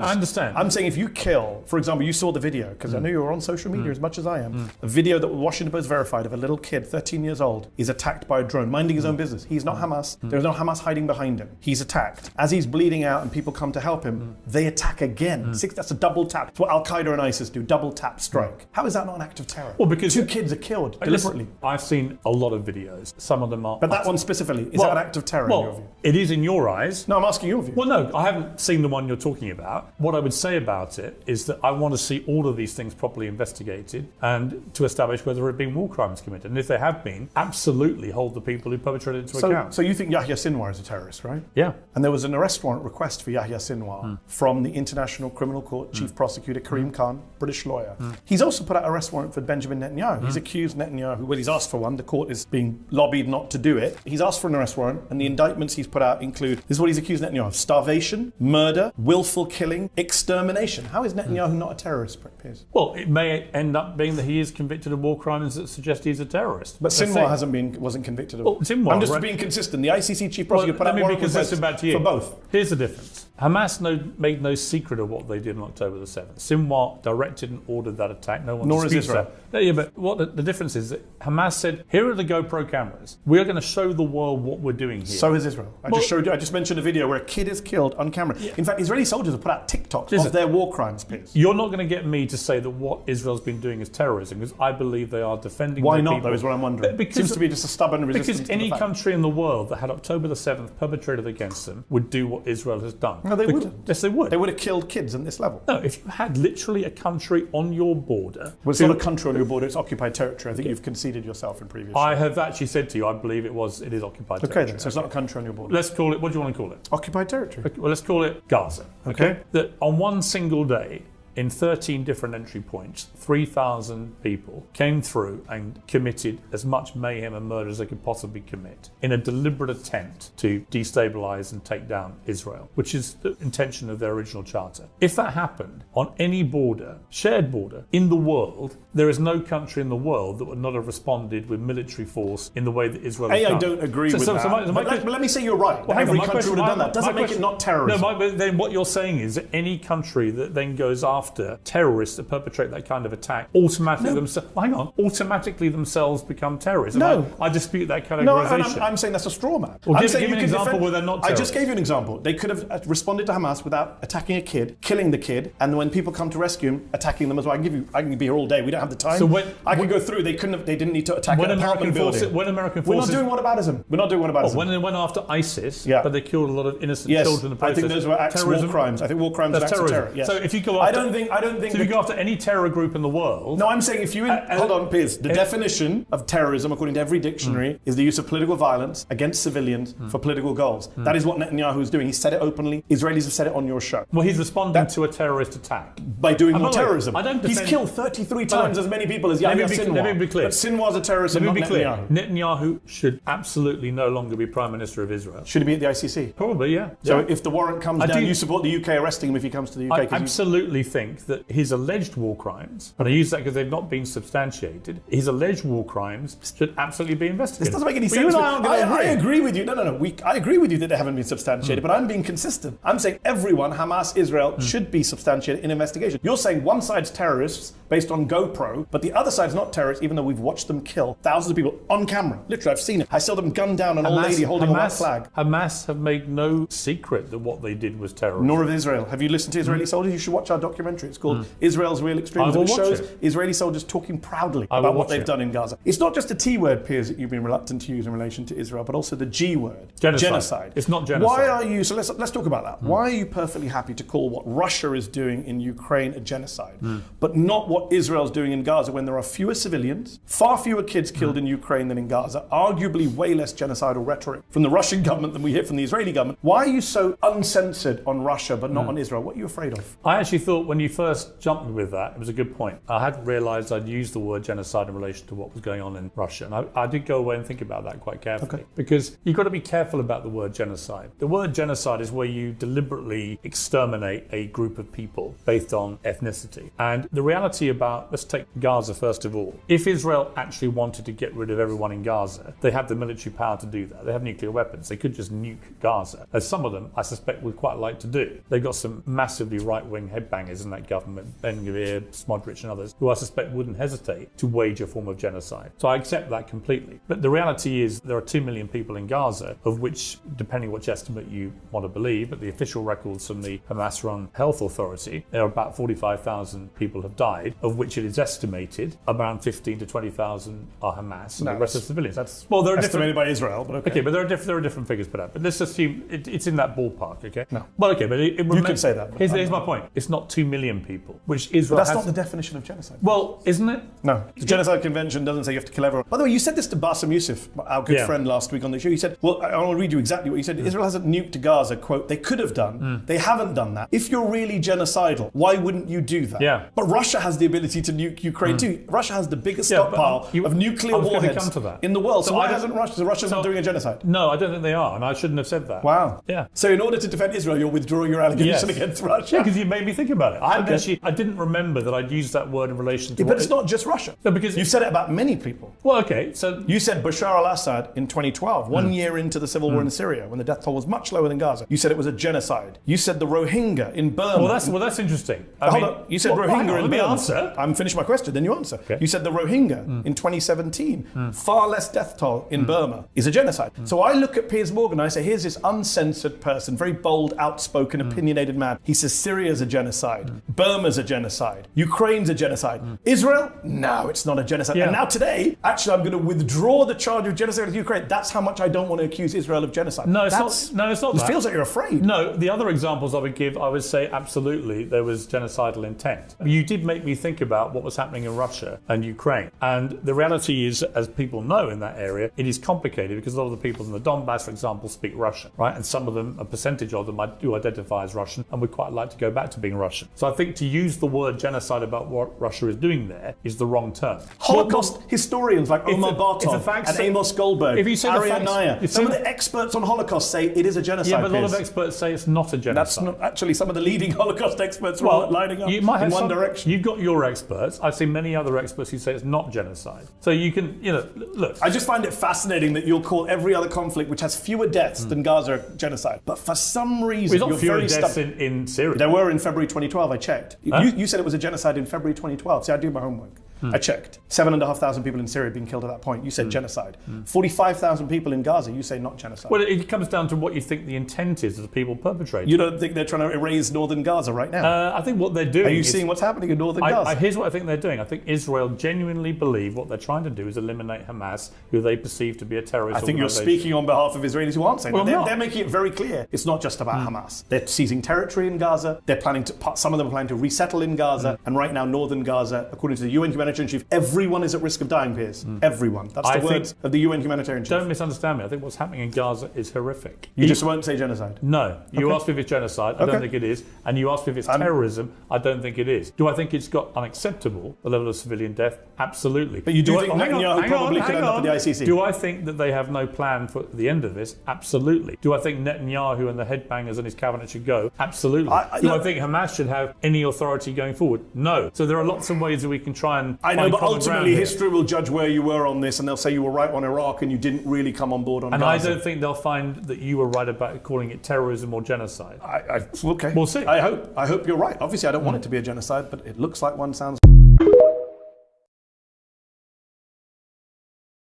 I understand. I'm saying if you kill, for example, you saw the video, because I know you're on social media as much as I am, a video that Washington Post verified of a little kid, 13 years old, is attacked by a drone, minding his own business. He's not Hamas. There's no Hamas hiding behind him. He's attacked. As he's bleeding out and people come to help him, they attack again. That's a double tap. It's what Al-Qaeda and ISIS do, double tap strike. How is that not an act of terror? Well, because 2 kids are killed deliberately. Listen, I've seen a lot of videos. Some of them are... But that one specifically, is that an act of terror in your view? It is in your eyes. No, I'm asking your view. Well, no, I haven't seen the one you're talking about. What I would say about it is that I want to see all of these things properly investigated and to establish whether there have been war crimes committed. And if there have been, absolutely hold the people who perpetrated it to account. So you think Yahya Sinwar is a terrorist, right? Yeah. And there was an arrest warrant request for Yahya Sinwar from the International Criminal Court Chief Prosecutor Karim Khan, British lawyer. He's also put out an arrest warrant for Benjamin Netanyahu. He's accused Netanyahu, well, he's asked for one. The court is being lobbied not to do it. He's asked for an arrest warrant, and the indictments he's put out include, this is what he's accused Netanyahu of: starvation, murder, willful killing, extermination. How is Netanyahu not a terrorist, Piers? Well, it may end up being that he is convicted of war crimes that suggest he's a terrorist. But Sinwar wasn't convicted of it. Sinwar, I'm just being consistent. The ICC chief prosecutor put out warrant requests for both. Here's the difference. Hamas made no secret of what they did on October the 7th. Sinwar directed and ordered that attack. No one Nor is disputes Israel. that. Yeah, but what the difference is that Hamas said, here are the GoPro cameras. We are going to show the world what we're doing here. So is Israel. I just mentioned a video where a kid is killed on camera. Yeah. In fact, Israeli soldiers have put out TikToks of their war crimes, Piers. You're not going to get me to say that what Israel's been doing is terrorism, because I believe they are defending Why their not, people. though, is what I'm wondering. It seems to be just a stubborn resistance. Because any country in the world that had October the 7th perpetrated against them would do what Israel has done. No, they wouldn't. Yes, they would. They would have killed kids at this level. No, if you had literally a country on your border... Well, it's not a country on your border, it's occupied territory. I think you've conceded yourself in previous I have actually said to you, I believe it is occupied territory. Okay then, so it's not a country on your border. Let's call it, what do you want to call it? Occupied territory. Okay, well, let's call it Gaza. Okay. That on one single day, in 13 different entry points, 3,000 people came through and committed as much mayhem and murder as they could possibly commit in a deliberate attempt to destabilize and take down Israel, which is the intention of their original charter. If that happened on any border, shared border, in the world, there is no country in the world that would not have responded with military force in the way that Israel has done. I don't agree with that. But let me say you're right. Well, every country would have done that. Doesn't make it not terrorism. No, but then what you're saying is that any country that then goes after terrorists that perpetrate that kind of attack automatically themselves become terrorists. No. I dispute that categorization. No, and I'm saying that's a straw man. Well, give me an example where they're not terrorists. I just gave you an example. They could have responded to Hamas without attacking a kid, killing the kid, and when people come to rescue him, attacking them as well. I can be here all day. We don't have the time. So I can go through. They didn't need to attack an apartment building. When American We're forces... not doing whataboutism. We're not doing whataboutism. When they went after ISIS, yeah. But they killed a lot of innocent children in the process. I think those were acts of war crimes. I think war crimes are acts of terror. Yes. So if you go after... I don't think so if you go after any terror group in the world... No, I'm saying if you... hold on, Piers. The definition of terrorism, according to every dictionary, is the use of political violence against civilians for political goals. That is what Netanyahu is doing. He said it openly. Israelis have said it on your show. Well, he's responding to a terrorist attack. By doing more terrorism. He's killed 33 times as many people as Yahya Sinwar. Let me be clear. But Sinwar's a terrorist and not Netanyahu. Netanyahu should absolutely no longer be Prime Minister of Israel. Should he be at the ICC? Probably, yeah. So if the warrant comes down, you support the UK arresting him if he comes to the UK? I absolutely think that his alleged war crimes, and I use that because they've not been substantiated, his alleged war crimes should absolutely be investigated. This doesn't make any sense. I agree with you. No. I agree with you that they haven't been substantiated, but I'm being consistent. I'm saying everyone, Hamas, Israel, should be substantiated in investigation. You're saying one side's terrorists based on GoPro, but the other side's not terrorists, even though we've watched them kill thousands of people on camera. Literally, I've seen it. I saw them gun down an old lady holding a white flag. Hamas have made no secret that what they did was terrorism. Nor of Israel. Have you listened to Israeli soldiers? You should watch our documentary. It's called Israel's Real Extremism. It shows Israeli soldiers talking proudly about what they've done in Gaza. It's not just a T word, Piers, that you've been reluctant to use in relation to Israel, but also the G word. Genocide. It's not genocide. Why are you, so let's talk about that. Why are you perfectly happy to call what Russia is doing in Ukraine a genocide, but not what Israel's doing in Gaza when there are fewer civilians, far fewer kids killed in Ukraine than in Gaza, arguably way less genocidal rhetoric from the Russian government than we hear from the Israeli government? Why are you so uncensored on Russia but not on Israel? What are you afraid of? I actually thought when when you first jumped me with that, it was a good point. I hadn't realised I'd used the word genocide in relation to what was going on in Russia. And I did go away and think about that quite carefully. Because you've got to be careful about the word genocide. The word genocide is where you deliberately exterminate a group of people based on ethnicity. And the reality about, let's take Gaza first of all. If Israel actually wanted to get rid of everyone in Gaza, they have the military power to do that. They have nuclear weapons. They could just nuke Gaza, as some of them, I suspect, would quite like to do. They've got some massively right-wing headbangers in that government, Ben-Gvir, Smodrich and others, who I suspect wouldn't hesitate to wage a form of genocide. So I accept that completely. But the reality is there are 2 million people in Gaza, of which, depending which estimate you want to believe, but the official records from the Hamas-run health authority, there are about 45,000 people have died, of which it is estimated around 15 to 20,000 are Hamas, and the rest are civilians. That's well, they're estimated by Israel, but okay. Okay, but there are different figures put out. But let's assume it's in that ballpark, okay? No. Well, okay, but you can say that. Here's my point. It's not 2 million people, which Israel But that's not the definition of genocide. Well, isn't it? No. The Genocide Convention doesn't say you have to kill everyone. By the way, you said this to Bassem Youssef, our good friend, last week on the show. You said, well, I want to read you exactly what you said. Israel hasn't nuked Gaza, quote, they could have done. They haven't done that. If you're really genocidal, why wouldn't you do that? Yeah. But Russia has the ability to nuke Ukraine too. Russia has the biggest stockpile of nuclear warheads in the world. So why hasn't Russia? So Russia's not doing a genocide? No, I don't think they are, and I shouldn't have said that. Wow. Yeah. So in order to defend Israel, you're withdrawing your allegation against Russia? Yeah, because you made me think about it. I didn't remember that I'd used that word in relation to but it's not just Russia. No, because you said it about many people. Well, okay, so you said Bashar al-Assad in 2012, 1 year into the civil war in Syria, when the death toll was much lower than Gaza. You said it was a genocide. You said the Rohingya in Burma. Well, that's interesting. Hold on. You said Rohingya in Burma. Answer. I'm finished my question, then you answer. Okay. You said the Rohingya in 2017, far less death toll in Burma, is a genocide. So I look at Piers Morgan and I say, here's this uncensored person, very bold, outspoken, opinionated man. He says Syria's a genocide. Burma's a genocide. Ukraine's a genocide. Israel? No, it's not a genocide. Yeah. And now today, actually, I'm going to withdraw the charge of genocide with Ukraine. That's how much I don't want to accuse Israel of genocide. No, it's not. No, it's not. It feels like you're afraid. No, the other examples I would give, I would say absolutely there was genocidal intent. You did make me think about what was happening in Russia and Ukraine. And the reality is, as people know in that area, it is complicated because a lot of the people in the Donbass, for example, speak Russian, right? And some of them, a percentage of them, do identify as Russian and would quite like to go back to being Russian. So I think to use the word genocide about what Russia is doing there is the wrong term. Holocaust historians like Omar Bartov and Amos Goldberg, Arian Nair, some of the experts on Holocaust say it is a genocide. Yeah, but a lot of experts say it's not a genocide. That's not actually some of the leading Holocaust experts are lining up in one direction. You've got your experts. I've seen many other experts who say it's not genocide. So you can, look. I just find it fascinating that you'll call every other conflict which has fewer deaths than Gaza genocide. But for some reason, you're fewer deaths in Syria. There were in February 2012. I checked. You said it was a genocide in February 2012. See, I do my homework. I checked. 7,500 people in Syria being killed at that point. You said genocide. 45,000 people in Gaza. You say not genocide. Well, it comes down to what you think the intent is of the people perpetrating. You don't think they're trying to erase northern Gaza right now? I think what they're doing. Are you seeing what's happening in northern Gaza? Here's what I think they're doing. I think Israel genuinely believe what they're trying to do is eliminate Hamas, who they perceive to be a terrorist I think you're speaking on behalf of Israelis who aren't saying that. They're making it very clear. It's not just about Hamas. They're seizing territory in Gaza. They're planning to. Some of them are planning to resettle in Gaza. And right now, northern Gaza, according to the UN humanitarian chief, everyone is at risk of dying, Piers. Everyone. That's the words of the UN humanitarian chief. Don't misunderstand me. I think what's happening in Gaza is horrific. You just won't say genocide? No. You asked me if it's genocide. I don't think it is. And you asked me if it's terrorism. I don't think it is. Do I think it's got unacceptable, the level of civilian death? Absolutely. But you do think Netanyahu probably could end up at the ICC? Do I think that they have no plan for the end of this? Absolutely. Do I think Netanyahu and the headbangers in his cabinet should go? Absolutely. Do I think Hamas should have any authority going forward? No. So there are lots of ways that we can try and I know, but ultimately history will judge where you were on this, and they'll say you were right on Iraq and you didn't really come on board on Gaza. And I don't think they'll find that you were right about calling it terrorism or genocide. Okay. We'll see. I hope you're right. Obviously, I don't want it to be a genocide, but it looks like one. Sounds